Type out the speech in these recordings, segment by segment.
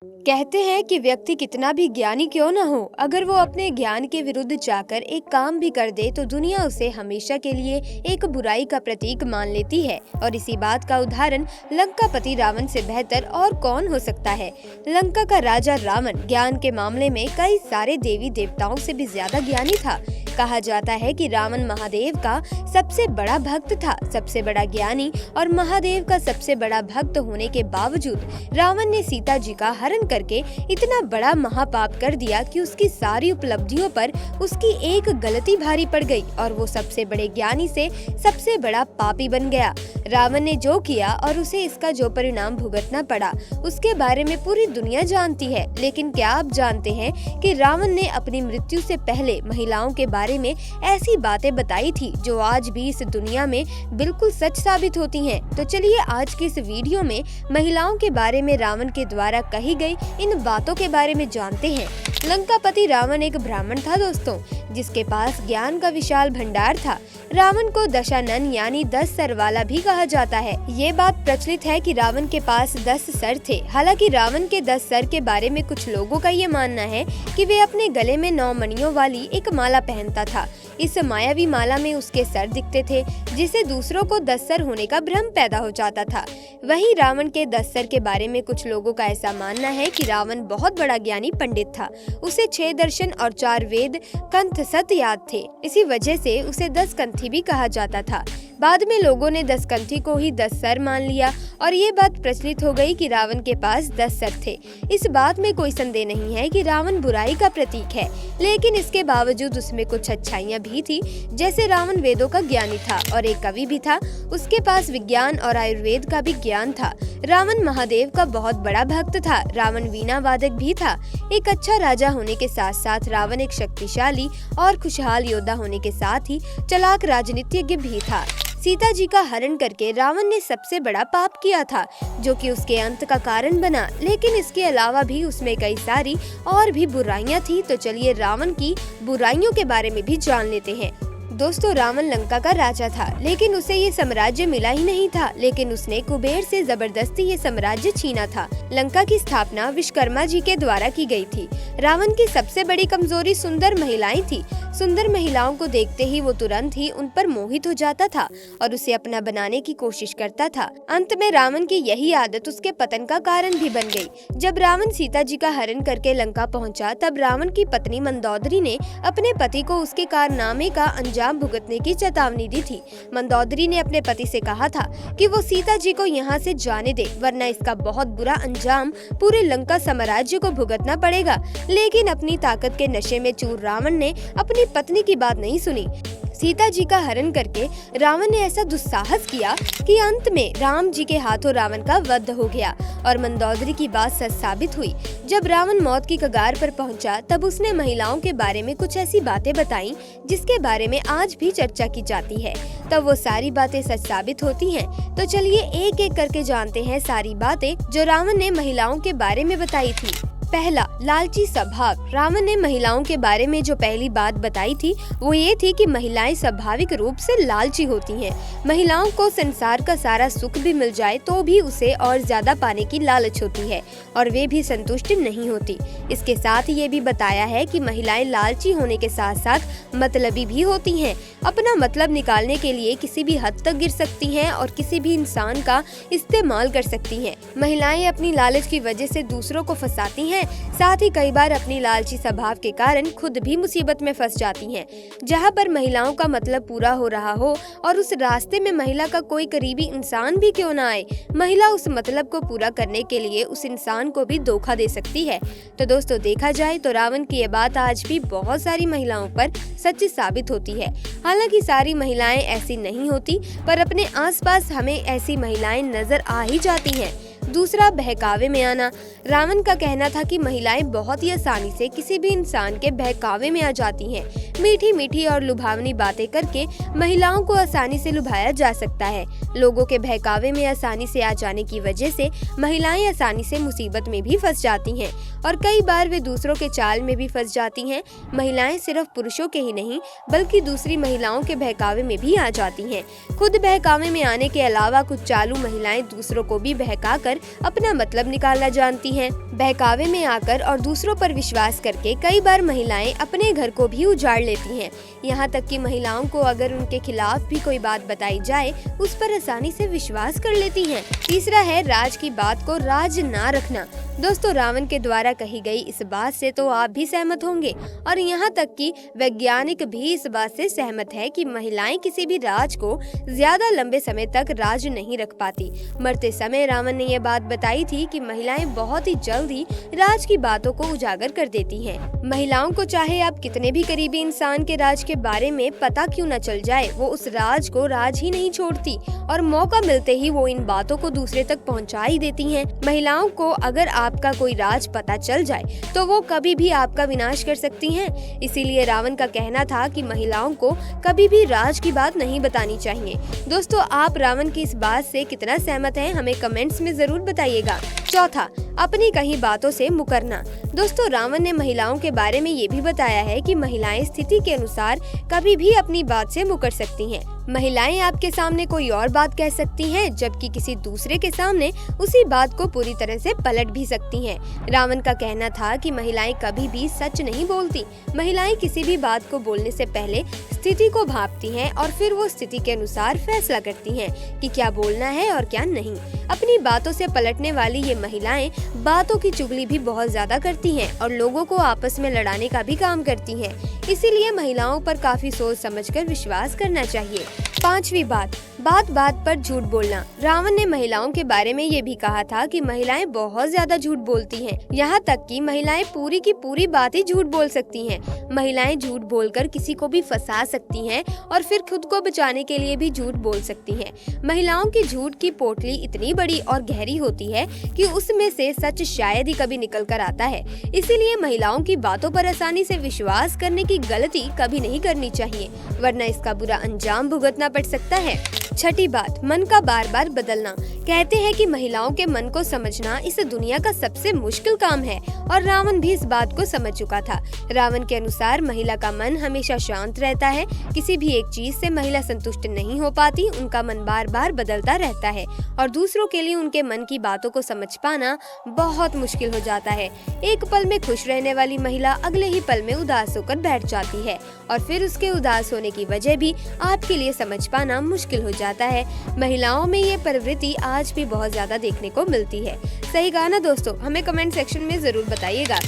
कहते हैं कि व्यक्ति कितना भी ज्ञानी क्यों न हो, अगर वो अपने ज्ञान के विरुद्ध जाकर एक काम भी कर दे तो दुनिया उसे हमेशा के लिए एक बुराई का प्रतीक मान लेती है। और इसी बात का उदाहरण लंकापति रावण से बेहतर और कौन हो सकता है। लंका का राजा रावण ज्ञान के मामले में कई सारे देवी देवताओं से भी ज्यादा ज्ञानी था। कहा जाता है कि रावण महादेव का सबसे बड़ा भक्त था, सबसे बड़ा ज्ञानी और महादेव का सबसे बड़ा भक्त होने के बावजूद रावण ने सीता जी का हरण करके इतना बड़ा महापाप कर दिया कि उसकी सारी उपलब्धियों पर उसकी एक गलती भारी पड़ गई और वो सबसे बड़े ज्ञानी से सबसे बड़ा पापी बन गया। रावण ने जो किया और उसे इसका जो परिणाम भुगतना पड़ा उसके बारे में पूरी दुनिया जानती है। लेकिन क्या आप जानते हैं कि रावण ने अपनी मृत्यु से पहले महिलाओं के बारे में ऐसी बातें बताई थी जो आज भी इस दुनिया में बिल्कुल सच साबित होती हैं। तो चलिए आज की इस वीडियो में महिलाओं के बारे में रावण के द्वारा कही गई इन बातों के बारे में जानते हैं। लंकापति रावण एक ब्राह्मण था दोस्तों, जिसके पास ज्ञान का विशाल भंडार था। रावण को दशानन यानी 10 सर वाला भी कहा जाता है। ये बात प्रचलित है कि रावण के पास 10 सर थे। हालांकि रावण के 10 सर के बारे में कुछ लोगों का ये मानना है कि वे अपने गले में 9 मणियों वाली एक माला पहनता था। इस मायावी माला में उसके सर दिखते थे, जिससे दूसरों को 10 सर होने का भ्रम पैदा हो जाता था। वहीं रावण के 10 सर के बारे में कुछ लोगों का ऐसा मानना है कि रावण बहुत बड़ा ज्ञानी पंडित था। उसे 6 दर्शन और 4 वेद कंठ सत याद थे। इसी वजह से उसे 10 कंठी भी कहा जाता था। बाद में लोगों ने 10 कंठी को ही 10 सर मान लिया और ये बात प्रचलित हो गई कि रावण के पास 10 सर थे। इस बात में कोई संदेह नहीं है कि रावण बुराई का प्रतीक है, लेकिन इसके बावजूद उसमें कुछ अच्छाइयाँ भी थी। जैसे रावण वेदों का ज्ञानी था और एक कवि भी था। उसके पास विज्ञान और आयुर्वेद का भी ज्ञान था। रावण महादेव का बहुत बड़ा भक्त था। रावण वीणा वादक भी था। एक अच्छा राजा होने के साथ साथ रावण एक शक्तिशाली और खुशहाल योद्धा होने के साथ ही चालाक राजनीतिज्ञ भी था। सीता जी का हरण करके रावण ने सबसे बड़ा पाप किया था, जो कि उसके अंत का कारण बना। लेकिन इसके अलावा भी उसमें कई सारी और भी बुराइयां थी। तो चलिए रावण की बुराइयों के बारे में भी जान लेते हैं। दोस्तों, रावण लंका का राजा था, लेकिन उसे ये साम्राज्य मिला ही नहीं था, लेकिन उसने कुबेर से जबरदस्ती ये साम्राज्य छीना था। लंका की स्थापना विश्वकर्मा जी के द्वारा की गई थी। रावण की सबसे बड़ी कमजोरी सुंदर महिलाएं थी। सुंदर महिलाओं को देखते ही वो तुरंत ही उन पर मोहित हो जाता था और उसे अपना बनाने की कोशिश करता था। अंत में रावण की यही आदत उसके पतन का कारण भी बन गई। जब रावण सीता जी का हरण करके लंका पहुंचा, तब रावण की पत्नी मंदोदरी ने अपने पति को उसके कारनामे का अंजाम भुगतने की चेतावनी दी थी। मंदोदरी ने अपने पति से कहा था कि वो सीता जी को यहाँ से जाने दे, वरना इसका बहुत बुरा अंजाम पूरे लंका साम्राज्य को भुगतना पड़ेगा। लेकिन अपनी ताकत के नशे में चूर रावण ने अपनी पत्नी की बात नहीं सुनी। सीता जी का हरण करके रावण ने ऐसा दुस्साहस किया कि अंत में राम जी के हाथों रावण का वध हो गया और मंदोदरी की बात सच साबित हुई। जब रावण मौत की कगार पर पहुंचा, तब उसने महिलाओं के बारे में कुछ ऐसी बातें बताई जिसके बारे में आज भी चर्चा की जाती है। तब वो सारी बातें सच साबित होती हैं। तो चलिए एक एक करके जानते हैं सारी बातें जो रावण ने महिलाओं के बारे में बताई थी। पहला, लालची स्वभाव। रावण ने महिलाओं के बारे में जो पहली बात बताई थी वो ये थी कि महिलाएं स्वाभाविक रूप से लालची होती हैं। महिलाओं को संसार का सारा सुख भी मिल जाए तो भी उसे और ज्यादा पाने की लालच होती है और वे भी संतुष्ट नहीं होती। इसके साथ ये भी बताया है कि महिलाएं लालची होने के साथ साथ मतलबी भी होती हैं। अपना मतलब निकालने के लिए किसी भी हद तक गिर सकती हैं और किसी भी इंसान का इस्तेमाल कर सकती हैं। महिलाएं अपनी लालच की वजह से दूसरों को फंसाती हैं, साथ ही कई बार अपनी लालची स्वभाव के कारण खुद भी मुसीबत में फंस जाती हैं। जहां पर महिलाओं का मतलब पूरा हो रहा हो और उस रास्ते में महिला का कोई करीबी इंसान भी क्यों ना आए, महिला उस मतलब को पूरा करने के लिए उस इंसान को भी धोखा दे सकती है। तो दोस्तों, देखा जाए तो रावण की ये बात आज भी बहुत सारी महिलाओं पर सच साबित होती है। हालांकि सारी महिलाएं ऐसी नहीं होती, पर अपने आसपास हमें ऐसी महिलाएं नजर आ ही जाती हैं। दूसरा, बहकावे में आना। रावण का कहना था कि महिलाएं बहुत ही आसानी से किसी भी इंसान के बहकावे में आ जाती हैं। मीठी मीठी और लुभावनी बातें करके महिलाओं को आसानी से लुभाया जा सकता है। लोगों के बहकावे में आसानी से आ जाने की वजह से महिलाएं आसानी से मुसीबत में भी फंस जाती हैं और कई बार वे दूसरों के चाल में भी फंस जाती हैं। महिलाएं सिर्फ पुरुषों के ही नहीं बल्कि दूसरी महिलाओं के बहकावे में भी आ जाती हैं। खुद बहकावे में आने के अलावा कुछ चालू महिलाएं दूसरों को भी बहका कर अपना मतलब निकालना जानती हैं। बहकावे में आकर और दूसरों पर विश्वास करके कई बार महिलाएं अपने घर को भी उजाड़ लेती हैं। यहाँ तक कि महिलाओं को अगर उनके खिलाफ भी कोई बात बताई जाए उस पर आसानी से विश्वास कर लेती हैं। तीसरा है राज की बात को राज ना रखना। दोस्तों, रावण के द्वारा कही गई इस बात से तो आप भी सहमत होंगे और यहाँ तक कि वैज्ञानिक भी इस बात से सहमत है कि महिलाएं किसी भी राज को ज्यादा लंबे समय तक राज नहीं रख पाती। मरते समय रावण ने यह बात बताई थी कि महिलाएं बहुत ही जल्द ही राज की बातों को उजागर कर देती हैं। महिलाओं को चाहे आप कितने भी करीबी इंसान के राज के बारे में पता क्यों न चल जाए, वो उस राज को राज ही नहीं छोड़ती और मौका मिलते ही वो इन बातों को दूसरे तक पहुँचा ही देती है। महिलाओं को अगर आपका कोई राज पता चल जाए तो वो कभी भी आपका विनाश कर सकती हैं। इसीलिए रावण का कहना था कि महिलाओं को कभी भी राज की बात नहीं बतानी चाहिए। दोस्तों, आप रावण की इस बात से कितना सहमत हैं, हमें कमेंट्स में जरूर बताइएगा। चौथा, अपनी कही बातों से मुकरना। दोस्तों, रावण ने महिलाओं के बारे में ये भी बताया है कि महिलाएं स्थिति के अनुसार कभी भी अपनी बात से मुकर सकती हैं। महिलाएं आपके सामने कोई और बात कह सकती हैं, जबकि किसी दूसरे के सामने उसी बात को पूरी तरह से पलट भी सकती हैं। रावण का कहना था कि महिलाएं कभी भी सच नहीं बोलती। महिलाएं किसी भी बात को बोलने से पहले स्थिति को भांपती हैं और फिर वो स्थिति के अनुसार फैसला करती हैं कि क्या बोलना है और क्या नहीं। अपनी बातों से पलटने वाली ये महिलाएं बातों की चुगली भी बहुत ज्यादा करती हैं और लोगों को आपस में लड़ाने का भी काम करती हैं। इसीलिए महिलाओं पर काफी सोच समझकर विश्वास करना चाहिए। पांचवी बात बात पर झूठ बोलना। रावण ने महिलाओं के बारे में ये भी कहा था कि महिलाएं बहुत ज्यादा झूठ बोलती हैं। यहाँ तक कि महिलाएं पूरी की पूरी बात ही झूठ बोल सकती हैं। महिलाएं झूठ बोलकर किसी को भी फंसा सकती हैं और फिर खुद को बचाने के लिए भी झूठ बोल सकती हैं। महिलाओं की झूठ की पोटली इतनी बड़ी और गहरी होती है कि उसमें से सच शायद ही कभी निकल कर आता है। इसीलिए महिलाओं की बातों पर आसानी से विश्वास करने की गलती कभी नहीं करनी चाहिए, वरना इसका बुरा अंजाम भुगतना पड़ सकता है। छठी बात, मन का बार बार बदलना। कहते हैं कि महिलाओं के मन को समझना इस दुनिया का सबसे मुश्किल काम है और रावण भी इस बात को समझ चुका था। रावण के अनुसार महिला का मन हमेशा शांत रहता है। किसी भी एक चीज से महिला संतुष्ट नहीं हो पाती, उनका मन बार बार बदलता रहता है और दूसरों के लिए उनके मन की बातों को समझ पाना बहुत मुश्किल हो जाता है। एक पल में खुश रहने वाली महिला अगले ही पल में उदास होकर बैठ जाती है और फिर उसके उदास होने की वजह भी आपके लिए समझ पाना मुश्किल हो जाता है। महिलाओं में ये प्रवृत्ति आज भी बहुत ज्यादा देखने को मिलती है। सही कहा ना दोस्तों? हमें कमेंट सेक्शन में जरूर बताइएगा।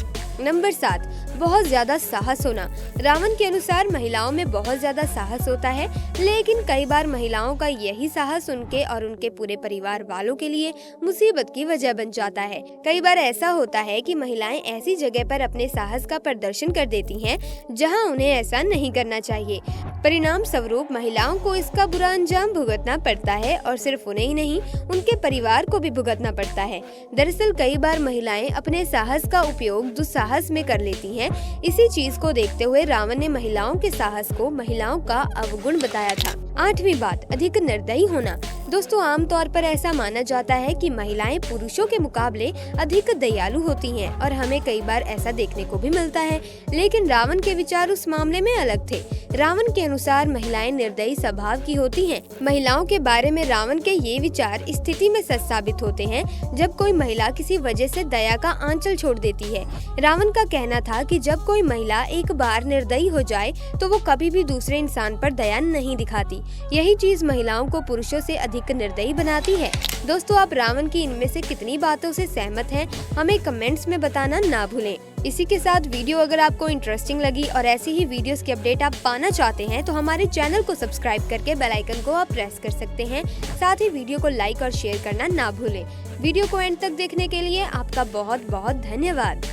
नंबर 7, बहुत ज्यादा साहस होना। रावण के अनुसार महिलाओं में बहुत ज्यादा साहस होता है, लेकिन कई बार महिलाओं का यही साहस उनके और उनके पूरे परिवार वालों के लिए मुसीबत की वजह बन जाता है। कई बार ऐसा होता है कि महिलाएं ऐसी जगह पर अपने साहस का प्रदर्शन कर देती हैं जहां उन्हें ऐसा नहीं करना चाहिए। परिणाम स्वरूप महिलाओं को इसका बुरा अंजाम भुगतना पड़ता है और सिर्फ उन्हें ही नहीं, उनके परिवार को भी भुगतना पड़ता है। दरअसल कई बार महिलाएं अपने साहस का उपयोग दुस्साहस में कर लेती हैं। इसी चीज को देखते हुए रावण ने महिलाओं के साहस को महिलाओं का अवगुण बताया था। 8वीं बात, अधिक निर्दयी होना। दोस्तों, आमतौर पर ऐसा माना जाता है कि महिलाएं पुरुषों के मुकाबले अधिक दयालु होती हैं और हमें कई बार ऐसा देखने को भी मिलता है, लेकिन रावण के विचार उस मामले में अलग थे। रावण के अनुसार महिलाएं निर्दयी स्वभाव की होती हैं। महिलाओं के बारे में रावण के ये विचार स्थिति में सच साबित होते हैं जब कोई महिला किसी वजह से दया का आंचल छोड़ देती है। रावण का कहना था कि जब कोई महिला एक बार निर्दयी हो जाए तो वो कभी भी दूसरे इंसान पर दया नहीं दिखाती। यही चीज महिलाओं को पुरुषों से अधिक निर्दयी बनाती है। दोस्तों, आप रावण की इनमें से कितनी बातों से सहमत हैं, हमें कमेंट्स में बताना ना भूलें। इसी के साथ वीडियो अगर आपको इंटरेस्टिंग लगी और ऐसी ही वीडियोस की अपडेट आप पाना चाहते हैं तो हमारे चैनल को सब्सक्राइब करके बेल आइकन को आप प्रेस कर सकते हैं। साथ ही वीडियो को लाइक और शेयर करना ना भूलें। वीडियो को एंड तक देखने के लिए आपका बहुत बहुत धन्यवाद।